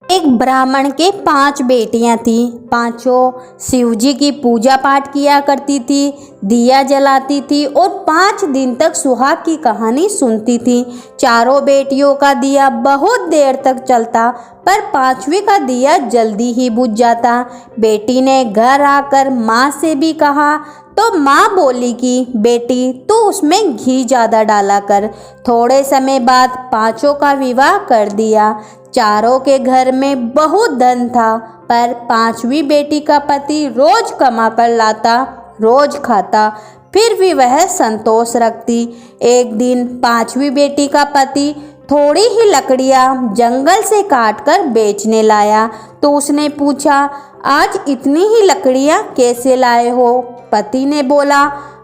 एक ब्राह्मण के 5 बेटियां थीं। पांचों शिव जी की पूजा पाठ किया करती थी, दिया जलाती थी और 5 दिन तक सुहाग की कहानी सुनती थी। चारों बेटियों का दिया बहुत देर तक चलता, पर 5वीं का दिया जल्दी ही बुझ जाता। बेटी ने घर आकर माँ से भी कहा तो माँ बोली कि बेटी तू उसमें घी ज़्यादा डाला कर। थोड़े समय बाद 5 का विवाह कर दिया। चारों के घर में बहुत धन था, पर 5वीं बेटी का पति रोज कमा कर लाता, रोज खाता, फिर भी वह संतोष रखती। एक दिन 5वीं बेटी का पति थोड़ी ही लकड़ियाँ जंगल से काट कर बेचने लाया, तो उसने पूछा, आज इतनी ही लकड़ियाँ कैसे लाए हो? पति ने बोला,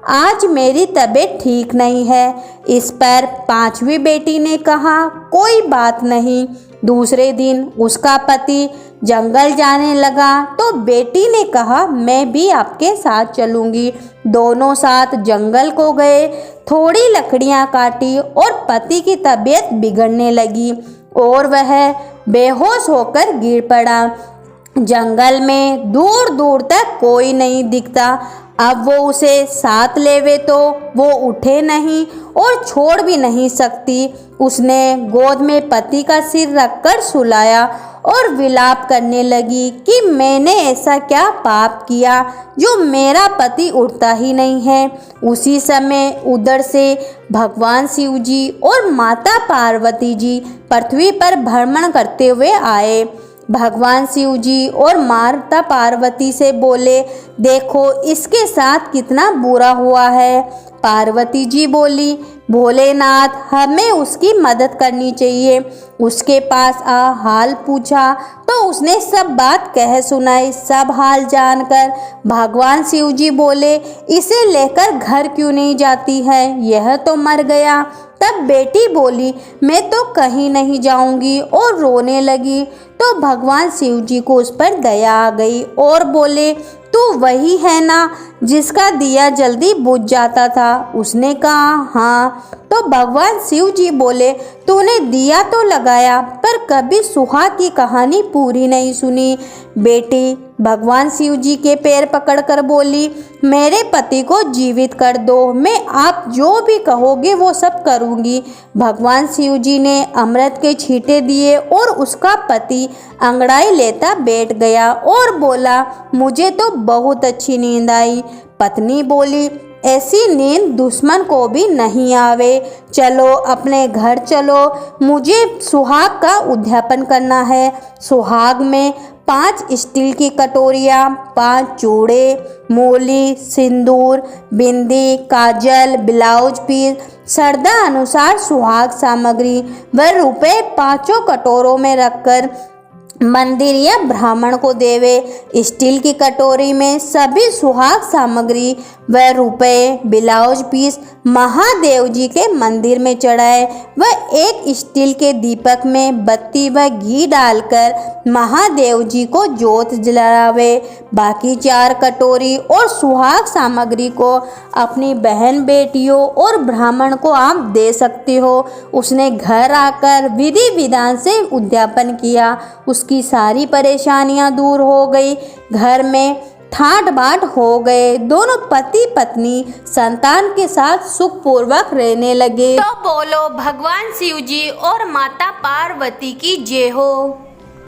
आज मेरी तबीयत ठीक नहीं है। इस पर 5वीं बेटी ने कहा, कोई बात नहीं। दूसरे दिन उसका पति जंगल जाने लगा, तो बेटी ने कहा, मैं भी आपके साथ चलूँगी। दोनों साथ जंगल को गए, थोड़ी लकड़ियाँ काटी और पति की तबीयत बिगड़ने लगी और वह बेहोश होकर गिर पड़ा। जंगल में दूर दूर तक कोई नहीं दिखता। अब वो उसे साथ लेवे तो वो उठे नहीं और छोड़ भी नहीं सकती। उसने गोद में पति का सिर रखकर सुलाया और विलाप करने लगी कि मैंने ऐसा क्या पाप किया जो मेरा पति उठता ही नहीं है। उसी समय उधर से भगवान शिव जी और माता पार्वती जी पृथ्वी पर भ्रमण करते हुए आए। भगवान शिव जी और माता पार्वती से बोले, देखो इसके साथ कितना बुरा हुआ है। पार्वती जी बोली, भोलेनाथ हमें उसकी मदद करनी चाहिए। उसके पास हाल पूछा तो उसने सब बात कह सुनाई। सब हाल जानकर भगवान शिव जी बोले, इसे लेकर घर क्यों नहीं जाती है, यह तो मर गया। तब बेटी बोली, मैं तो कहीं नहीं जाऊंगी और रोने लगी। तो भगवान शिव जी को उस पर दया आ गई और बोले, तू वही है ना जिसका दिया जल्दी बुझ जाता था? उसने कहा, हाँ। तो भगवान शिव जी बोले, तूने दिया तो लगाया पर कभी सुहाग की कहानी पूरी नहीं सुनी। बेटी भगवान शिव जी के पैर पकड़कर बोली, मेरे पति को जीवित कर दो, मैं आप जो भी कहोगे वो सब करूँगी। भगवान शिव जी ने अमृत के छींटे दिए और उसका पति अंगड़ाई लेता बैठ गया और बोला, मुझे तो बहुत अच्छी नींद आई। पत्नी बोली, ऐसी नींद दुश्मन को भी नहीं आवे। चलो अपने घर चलो, मुझे सुहाग का उद्यापन करना है। सुहाग में 5 स्टील की कटोरियाँ, 5 चूड़े, मूली, सिंदूर, बिंदी, काजल, ब्लाउज पीस, श्रद्धा अनुसार सुहाग सामग्री व रुपए 5 कटोरों में रखकर मंदिर या ब्राह्मण को देवे। स्टील की कटोरी में सभी सुहाग सामग्री व रुपए, ब्लाउज पीस महादेव जी के मंदिर में चढ़ाए व एक स्टील के दीपक में बत्ती व घी डालकर महादेव जी को जोत जलावे। बाकी 4 कटोरी और सुहाग सामग्री को अपनी बहन बेटियों और ब्राह्मण को आप दे सकते हो। उसने घर आकर विधि विधान से उद्यापन किया। उसकी सारी परेशानियां दूर हो गई। घर में ठाट बाट हो गए। दोनों पति पत्नी संतान के साथ सुखपूर्वक रहने लगे। तो बोलो भगवान शिव जी और माता पार्वती की जय हो।